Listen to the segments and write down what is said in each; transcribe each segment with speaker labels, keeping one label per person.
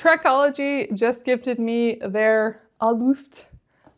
Speaker 1: Trekology just gifted me their Luft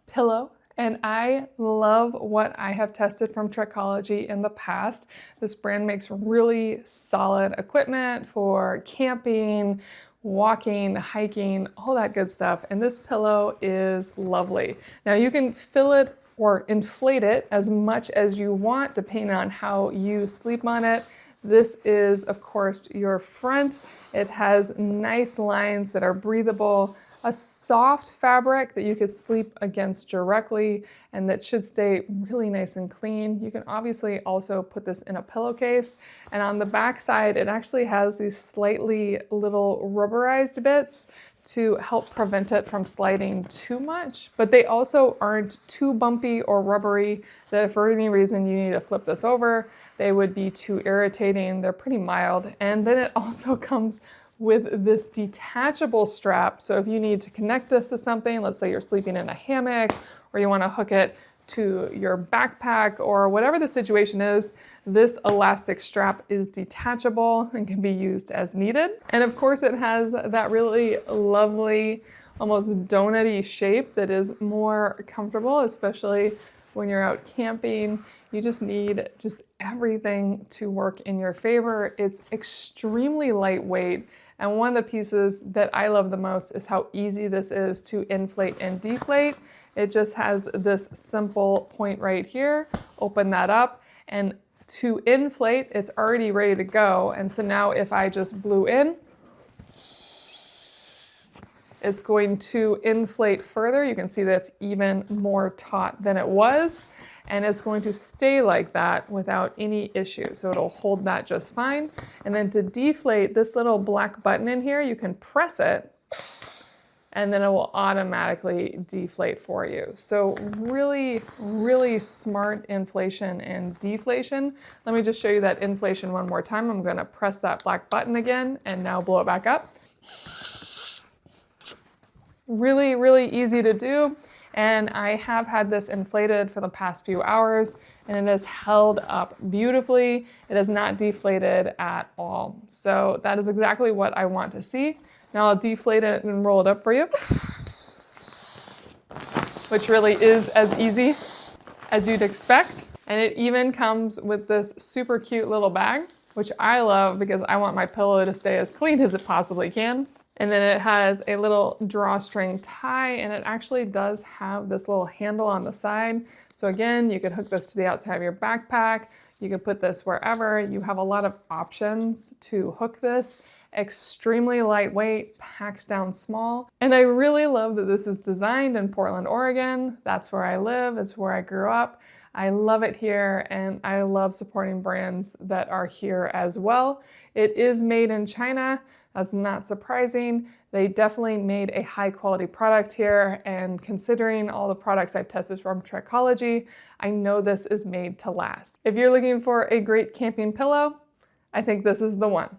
Speaker 1: pillow, and I love what I have tested from Trekology in the past. This brand makes really solid equipment for camping, walking, hiking, all that good stuff. And this pillow is lovely. Now you can fill it or inflate it as much as you want, depending on how you sleep on it. This is, of course, your front. It has nice lines that are breathable, a soft fabric that you could sleep against directly, and that should stay really nice and clean. You can obviously also put this in a pillowcase, and on the back side, it actually has these slightly little rubberized bits to help prevent it from sliding too much, but they also aren't too bumpy or rubbery that if for any reason you need to flip this over, they would be too irritating. They're pretty mild. And then it also comes with this detachable strap. So if you need to connect this to something, let's say you're sleeping in a hammock or you want to hook it to your backpack or whatever the situation is, this elastic strap is detachable and can be used as needed. And of course it has that really lovely, almost donut-y shape that is more comfortable, especially when you're out camping. You just need everything to work in your favor. It's extremely lightweight. And one of the pieces that I love the most is how easy this is to inflate and deflate. It just has this simple point right here. Open that up, and to inflate, it's already ready to go. And so now if I just blew in, it's going to inflate further. You can see that it's even more taut than it was, and it's going to stay like that without any issue. So it'll hold that just fine. And then to deflate, this little black button in here, you can press it, and then it will automatically deflate for you. So really, really smart inflation and deflation. Let me just show you that inflation one more time. I'm gonna press that black button again and now blow it back up. Really, really easy to do. And I have had this inflated for the past few hours, and it has held up beautifully. It has not deflated at all. So that is exactly what I want to see. Now I'll deflate it and roll it up for you, which really is as easy as you'd expect. And it even comes with this super cute little bag, which I love because I want my pillow to stay as clean as it possibly can. And then it has a little drawstring tie, and it actually does have this little handle on the side. So again, you could hook this to the outside of your backpack. You could put this wherever. You have a lot of options to hook this. Extremely lightweight, packs down small. And I really love that this is designed in Portland, Oregon. That's where I live, it's where I grew up. I love it here, and I love supporting brands that are here as well. It is made in China. That's not surprising. They definitely made a high quality product here, and considering all the products I've tested from Trekology, I know this is made to last. If you're looking for a great camping pillow, I think this is the one.